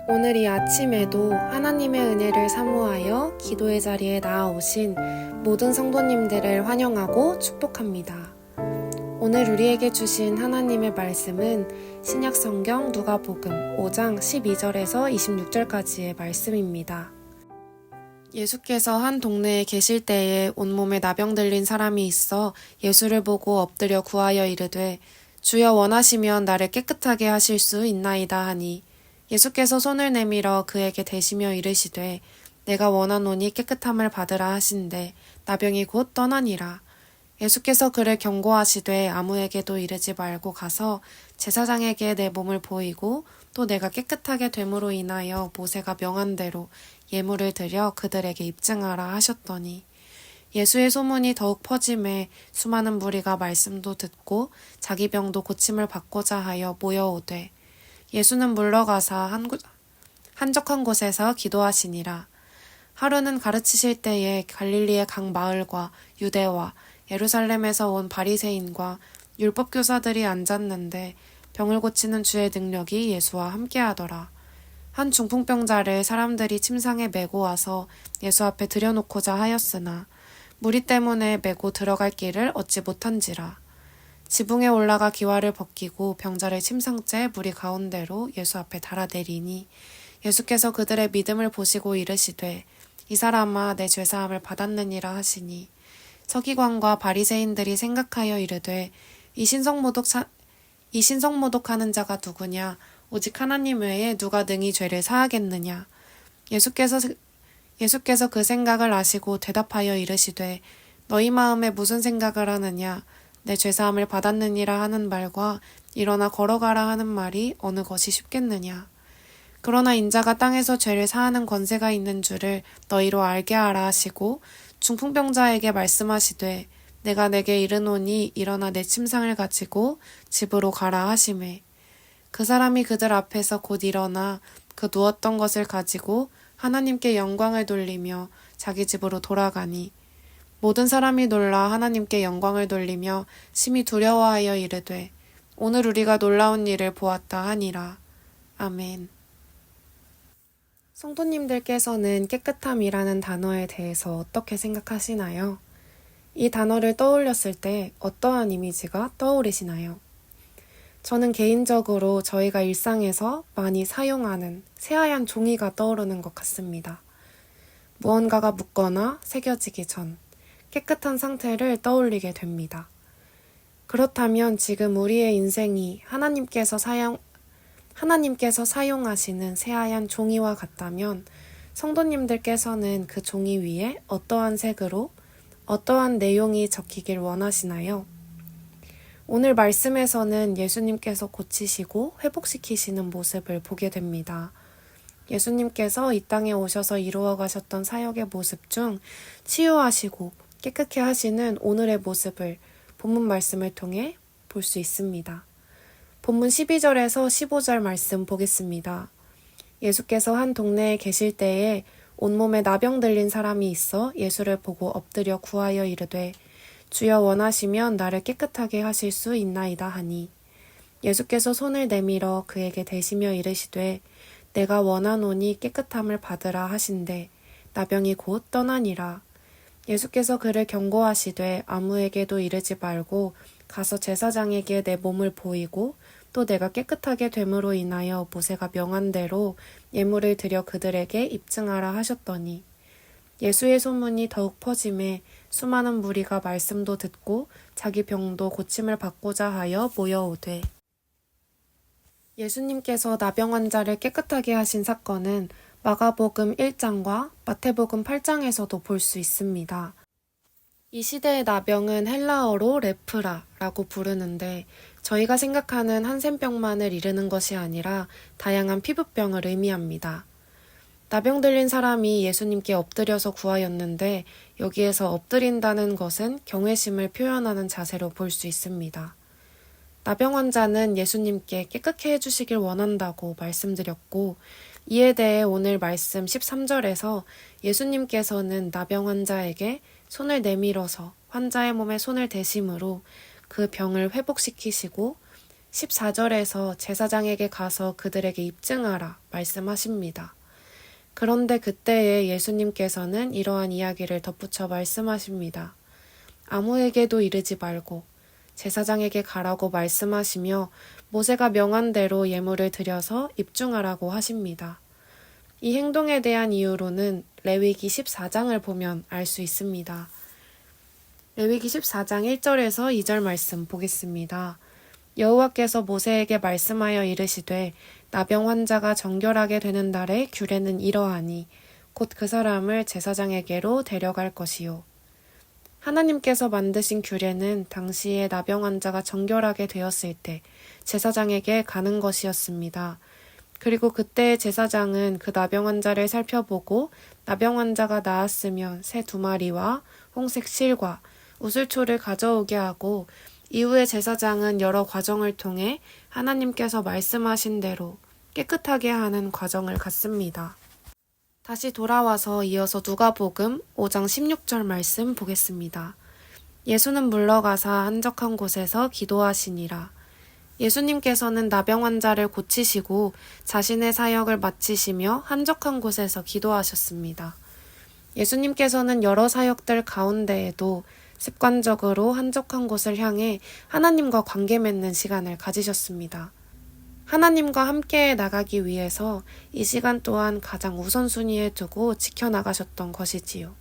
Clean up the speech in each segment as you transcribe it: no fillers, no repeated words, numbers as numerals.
오늘 이 아침에도 하나님의 은혜를 사모하여 기도의 자리에 나아오신 모든 성도님들을 환영하고 축복합니다. 오늘 우리에게 주신 하나님의 말씀은 신약성경 누가복음 5장 12절에서 26절까지의 말씀입니다. 예수께서 한 동네에 계실 때에 온몸에 나병 들린 사람이 있어 예수를 보고 엎드려 구하여 이르되 주여 원하시면 나를 깨끗하게 하실 수 있나이다 하니 예수께서 손을 내밀어 그에게 대시며 이르시되 내가 원하노니 깨끗함을 받으라 하신대 나병이 곧 떠나니라. 예수께서 그를 경고하시되 아무에게도 이르지 말고 가서 제사장에게 내 몸을 보이고 또 내가 깨끗하게 됨으로 인하여 모세가 명한 대로 예물을 드려 그들에게 입증하라 하셨더니 예수의 소문이 더욱 퍼짐에 수많은 무리가 말씀도 듣고 자기 병도 고침을 받고자 하여 모여오되 예수는 물러가사 한적한 곳에서 기도하시니라. 하루는 가르치실 때에 갈릴리의 각 마을과 유대와 예루살렘에서 온 바리새인과 율법 교사들이 앉았는데 병을 고치는 주의 능력이 예수와 함께하더라. 한 중풍병자를 사람들이 침상에 메고 와서 예수 앞에 들여놓고자 하였으나 무리 때문에 메고 들어갈 길을 얻지 못한지라. 지붕에 올라가 기와를 벗기고 병자를 침상째 무리 가운데로 예수 앞에 달아내리니 예수께서 그들의 믿음을 보시고 이르시되 이 사람아 내 죄사함을 받았느니라 하시니 서기관과 바리새인들이 생각하여 이르되 이 신성모독하는 자가 누구냐 오직 하나님 외에 누가 능히 죄를 사하겠느냐. 예수께서 그 생각을 아시고 대답하여 이르시되 너희 마음에 무슨 생각을 하느냐 내 죄사함을 받았느니라 하는 말과 일어나 걸어가라 하는 말이 어느 것이 쉽겠느냐. 그러나 인자가 땅에서 죄를 사하는 권세가 있는 줄을 너희로 알게 하라 하시고 중풍병자에게 말씀하시되 내가 내게 이르노니 일어나 내 침상을 가지고 집으로 가라 하시매 그 사람이 그들 앞에서 곧 일어나 그 누웠던 것을 가지고 하나님께 영광을 돌리며 자기 집으로 돌아가니 모든 사람이 놀라 하나님께 영광을 돌리며 심히 두려워하여 이르되 오늘 우리가 놀라운 일을 보았다 하니라. 아멘. 성도님들께서는 깨끗함이라는 단어에 대해서 어떻게 생각하시나요? 이 단어를 떠올렸을 때 어떠한 이미지가 떠오르시나요? 저는 개인적으로 저희가 일상에서 많이 사용하는 새하얀 종이가 떠오르는 것 같습니다. 무언가가 묻거나 새겨지기 전 깨끗한 상태를 떠올리게 됩니다. 그렇다면 지금 우리의 인생이 하나님께서 사용하시는 새하얀 종이와 같다면 성도님들께서는 그 종이 위에 어떠한 색으로 어떠한 내용이 적히길 원하시나요? 오늘 말씀에서는 예수님께서 고치시고 회복시키시는 모습을 보게 됩니다. 예수님께서 이 땅에 오셔서 이루어 가셨던 사역의 모습 중 치유하시고 깨끗게 하시는 오늘의 모습을 본문 말씀을 통해 볼 수 있습니다. 본문 12절에서 15절 말씀 보겠습니다. 예수께서 한 동네에 계실 때에 온몸에 나병 들린 사람이 있어 예수를 보고 엎드려 구하여 이르되 주여 원하시면 나를 깨끗하게 하실 수 있나이다 하니 예수께서 손을 내밀어 그에게 대시며 이르시되 내가 원하노니 깨끗함을 받으라 하신대 나병이 곧 떠나니라. 예수께서 그를 경고하시되 아무에게도 이르지 말고 가서 제사장에게 내 몸을 보이고 또 내가 깨끗하게 됨으로 인하여 모세가 명한 대로 예물을 드려 그들에게 입증하라 하셨더니 예수의 소문이 더욱 퍼짐에 수많은 무리가 말씀도 듣고 자기 병도 고침을 받고자 하여 모여오되 예수님께서 나병 환자를 깨끗하게 하신 사건은 마가복음 1장과 마태복음 8장에서도 볼 수 있습니다. 이 시대의 나병은 헬라어로 레프라라고 부르는데 저희가 생각하는 한센병만을 이르는 것이 아니라 다양한 피부병을 의미합니다. 나병 들린 사람이 예수님께 엎드려서 구하였는데 여기에서 엎드린다는 것은 경외심을 표현하는 자세로 볼 수 있습니다. 나병 환자는 예수님께 깨끗게 해주시길 원한다고 말씀드렸고 이에 대해 오늘 말씀 13절에서 예수님께서는 나병 환자에게 손을 내밀어서 환자의 몸에 손을 대심으로 그 병을 회복시키시고 14절에서 제사장에게 가서 그들에게 입증하라 말씀하십니다. 그런데 그때에 예수님께서는 이러한 이야기를 덧붙여 말씀하십니다. 아무에게도 이르지 말고 제사장에게 가라고 말씀하시며 모세가 명한 대로 예물을 드려서 입증하라고 하십니다. 이 행동에 대한 이유로는 레위기 14장을 보면 알 수 있습니다. 레위기 14장 1절에서 2절 말씀 보겠습니다. 여호와께서 모세에게 말씀하여 이르시되 나병 환자가 정결하게 되는 날의 규례는 이러하니 곧 그 사람을 제사장에게로 데려갈 것이요. 하나님께서 만드신 규례는 당시에 나병 환자가 정결하게 되었을 때 제사장에게 가는 것이었습니다. 그리고 그때의 제사장은 그 나병 환자를 살펴보고 나병 환자가 나았으면 새 2마리와 홍색 실과 우슬초를 가져오게 하고 이후에 제사장은 여러 과정을 통해 하나님께서 말씀하신 대로 깨끗하게 하는 과정을 갖습니다. 다시 돌아와서 이어서 누가복음 5장 16절 말씀 보겠습니다. 예수는 물러가사 한적한 곳에서 기도하시니라. 예수님께서는 나병 환자를 고치시고 자신의 사역을 마치시며 한적한 곳에서 기도하셨습니다. 예수님께서는 여러 사역들 가운데에도 습관적으로 한적한 곳을 향해 하나님과 관계 맺는 시간을 가지셨습니다. 하나님과 함께 나가기 위해서 이 시간 또한 가장 우선순위에 두고 지켜나가셨던 것이지요.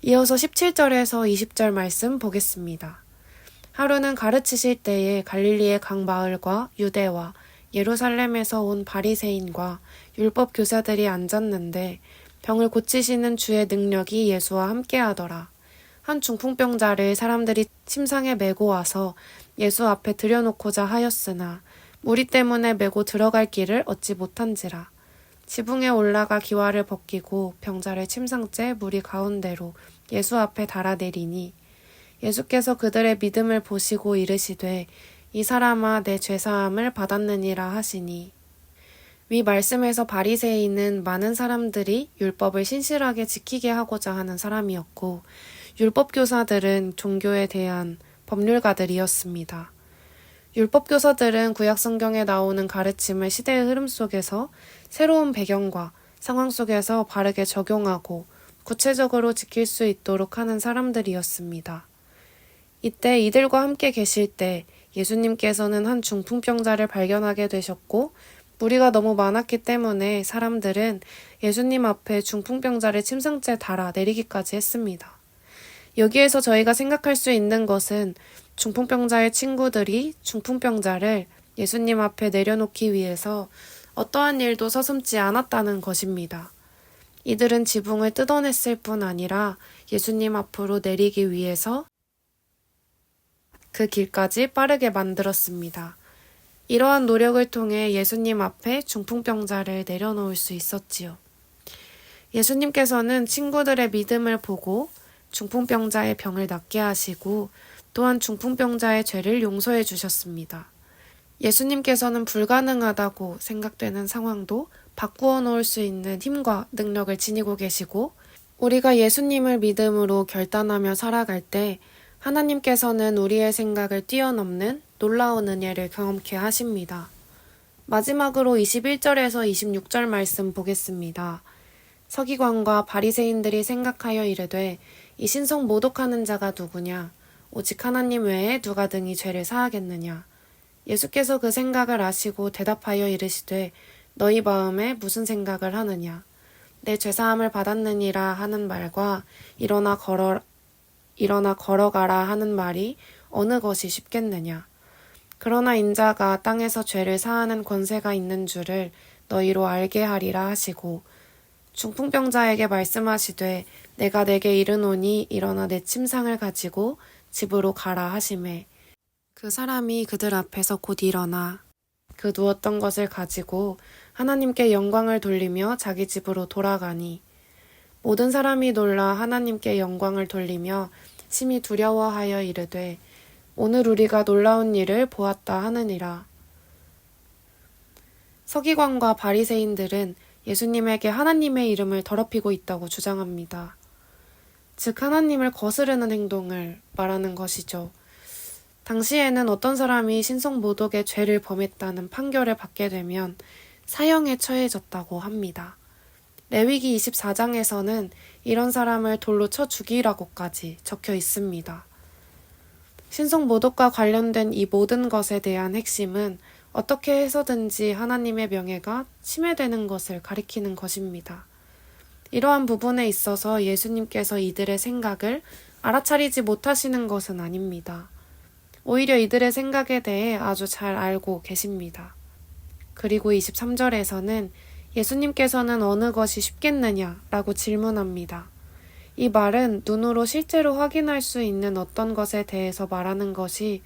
이어서 17절에서 20절 말씀 보겠습니다. 하루는 가르치실 때에 갈릴리의 각 마을과 유대와 예루살렘에서 온 바리새인과 율법 교사들이 앉았는데 병을 고치시는 주의 능력이 예수와 함께하더라. 한 중풍병자를 사람들이 침상에 메고 와서 예수 앞에 들여놓고자 하였으나 무리 때문에 메고 들어갈 길을 얻지 못한지라. 지붕에 올라가 기와를 벗기고 병자를 침상째 무리 가운데로 예수 앞에 달아내리니 예수께서 그들의 믿음을 보시고 이르시되 이 사람아 내 죄사함을 받았느니라 하시니 위 말씀에서 바리새인은 많은 사람들이 율법을 신실하게 지키게 하고자 하는 사람이었고 율법 교사들은 종교에 대한 법률가들이었습니다. 율법 교사들은 구약 성경에 나오는 가르침을 시대의 흐름 속에서 새로운 배경과 상황 속에서 바르게 적용하고 구체적으로 지킬 수 있도록 하는 사람들이었습니다. 이때 이들과 함께 계실 때 예수님께서는 한 중풍병자를 발견하게 되셨고 무리가 너무 많았기 때문에 사람들은 예수님 앞에 중풍병자를 침상째 달아 내리기까지 했습니다. 여기에서 저희가 생각할 수 있는 것은 중풍병자의 친구들이 중풍병자를 예수님 앞에 내려놓기 위해서 어떠한 일도 서슴지 않았다는 것입니다. 이들은 지붕을 뜯어냈을 뿐 아니라 예수님 앞으로 내리기 위해서 그 길까지 빠르게 만들었습니다. 이러한 노력을 통해 예수님 앞에 중풍병자를 내려놓을 수 있었지요. 예수님께서는 친구들의 믿음을 보고 중풍병자의 병을 낫게 하시고 또한 중풍병자의 죄를 용서해 주셨습니다. 예수님께서는 불가능하다고 생각되는 상황도 바꾸어 놓을 수 있는 힘과 능력을 지니고 계시고 우리가 예수님을 믿음으로 결단하며 살아갈 때 하나님께서는 우리의 생각을 뛰어넘는 놀라운 은혜를 경험케 하십니다. 마지막으로 21절에서 26절 말씀 보겠습니다. 서기관과 바리새인들이 생각하여 이르되 이 신성 모독하는 자가 누구냐? 오직 하나님 외에 누가 등이 죄를 사하겠느냐? 예수께서 그 생각을 아시고 대답하여 이르시되 너희 마음에 무슨 생각을 하느냐? 내 죄사함을 받았느니라 하는 말과 일어나 걸어가라 하는 말이 어느 것이 쉽겠느냐? 그러나 인자가 땅에서 죄를 사하는 권세가 있는 줄을 너희로 알게 하리라 하시고 중풍병자에게 말씀하시되 내가 내게 이르노니 일어나 내 침상을 가지고 집으로 가라 하시매 그 사람이 그들 앞에서 곧 일어나 그 누웠던 것을 가지고 하나님께 영광을 돌리며 자기 집으로 돌아가니 모든 사람이 놀라 하나님께 영광을 돌리며 심히 두려워하여 이르되 오늘 우리가 놀라운 일을 보았다 하느니라. 서기관과 바리새인들은 예수님에게 하나님의 이름을 더럽히고 있다고 주장합니다. 즉 하나님을 거스르는 행동을 말하는 것이죠. 당시에는 어떤 사람이 신성모독의 죄를 범했다는 판결을 받게 되면 사형에 처해졌다고 합니다. 레위기 24장에서는 이런 사람을 돌로 쳐 죽이라고까지 적혀 있습니다. 신성모독과 관련된 이 모든 것에 대한 핵심은 어떻게 해서든지 하나님의 명예가 침해되는 것을 가리키는 것입니다. 이러한 부분에 있어서 예수님께서 이들의 생각을 알아차리지 못하시는 것은 아닙니다. 오히려 이들의 생각에 대해 아주 잘 알고 계십니다. 그리고 23절에서는 예수님께서는 어느 것이 쉽겠느냐라고 질문합니다. 이 말은 눈으로 실제로 확인할 수 있는 어떤 것에 대해서 말하는 것이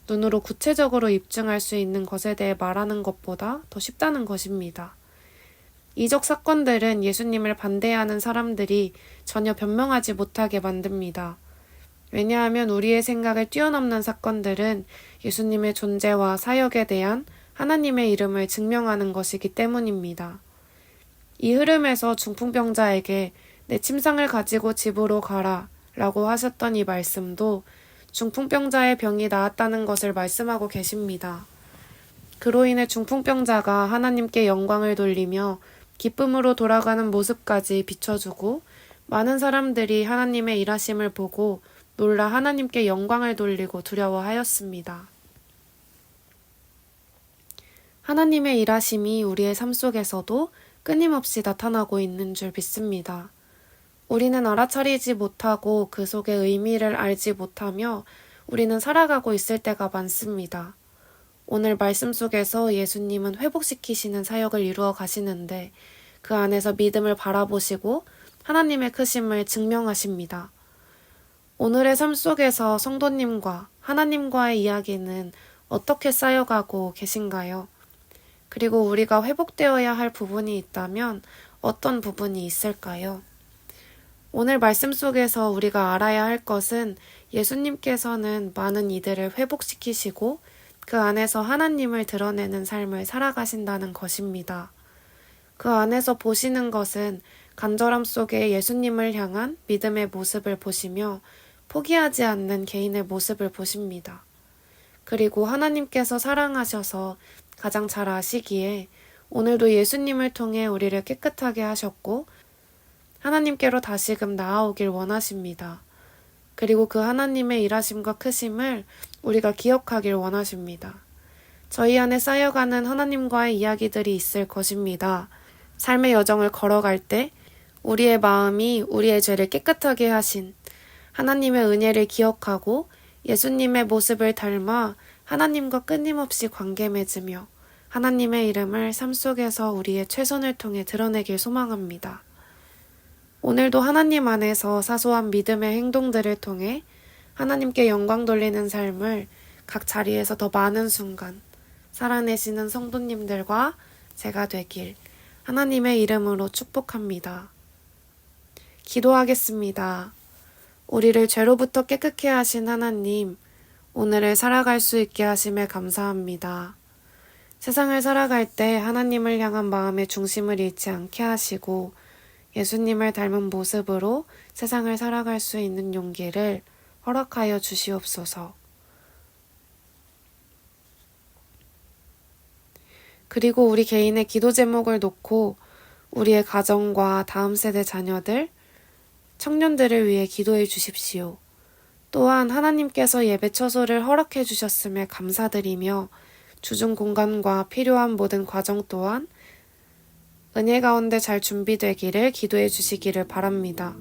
눈으로 구체적으로 입증할 수 있는 것에 대해 말하는 것보다 더 쉽다는 것입니다. 이적 사건들은 예수님을 반대하는 사람들이 전혀 변명하지 못하게 만듭니다. 왜냐하면 우리의 생각을 뛰어넘는 사건들은 예수님의 존재와 사역에 대한 하나님의 이름을 증명하는 것이기 때문입니다. 이 흐름에서 중풍병자에게 내 침상을 가지고 집으로 가라 라고 하셨던 이 말씀도 중풍병자의 병이 나았다는 것을 말씀하고 계십니다. 그로 인해 중풍병자가 하나님께 영광을 돌리며 기쁨으로 돌아가는 모습까지 비춰주고 많은 사람들이 하나님의 일하심을 보고 놀라 하나님께 영광을 돌리고 두려워하였습니다. 하나님의 일하심이 우리의 삶 속에서도 끊임없이 나타나고 있는 줄 믿습니다. 우리는 알아차리지 못하고 그 속의 의미를 알지 못하며 우리는 살아가고 있을 때가 많습니다. 오늘 말씀 속에서 예수님은 회복시키시는 사역을 이루어 가시는데 그 안에서 믿음을 바라보시고 하나님의 크심을 증명하십니다. 오늘의 삶 속에서 성도님과 하나님과의 이야기는 어떻게 쌓여가고 계신가요? 그리고 우리가 회복되어야 할 부분이 있다면 어떤 부분이 있을까요? 오늘 말씀 속에서 우리가 알아야 할 것은 예수님께서는 많은 이들을 회복시키시고 그 안에서 하나님을 드러내는 삶을 살아가신다는 것입니다. 그 안에서 보시는 것은 간절함 속에 예수님을 향한 믿음의 모습을 보시며 포기하지 않는 개인의 모습을 보십니다. 그리고 하나님께서 사랑하셔서 가장 잘 아시기에 오늘도 예수님을 통해 우리를 깨끗하게 하셨고 하나님께로 다시금 나아오길 원하십니다. 그리고 그 하나님의 일하심과 크심을 우리가 기억하길 원하십니다. 저희 안에 쌓여가는 하나님과의 이야기들이 있을 것입니다. 삶의 여정을 걸어갈 때 우리의 마음이 우리의 죄를 깨끗하게 하신 하나님의 은혜를 기억하고 예수님의 모습을 닮아 하나님과 끊임없이 관계 맺으며 하나님의 이름을 삶 속에서 우리의 최선을 통해 드러내길 소망합니다. 오늘도 하나님 안에서 사소한 믿음의 행동들을 통해 하나님께 영광 돌리는 삶을 각 자리에서 더 많은 순간 살아내시는 성도님들과 제가 되길 하나님의 이름으로 축복합니다. 기도하겠습니다. 우리를 죄로부터 깨끗게 하신 하나님, 오늘을 살아갈 수 있게 하심에 감사합니다. 세상을 살아갈 때 하나님을 향한 마음의 중심을 잃지 않게 하시고 예수님을 닮은 모습으로 세상을 살아갈 수 있는 용기를 허락하여 주시옵소서. 그리고 우리 개인의 기도 제목을 놓고 우리의 가정과 다음 세대 자녀들, 청년들을 위해 기도해 주십시오. 또한 하나님께서 예배 처소를 허락해 주셨음에 감사드리며 주중 공간과 필요한 모든 과정 또한 은혜 가운데 잘 준비되기를 기도해 주시기를 바랍니다.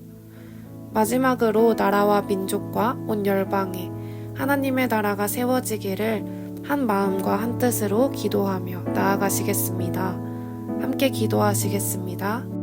마지막으로 나라와 민족과 온 열방에 하나님의 나라가 세워지기를 한 마음과 한 뜻으로 기도하며 나아가시겠습니다. 함께 기도하시겠습니다.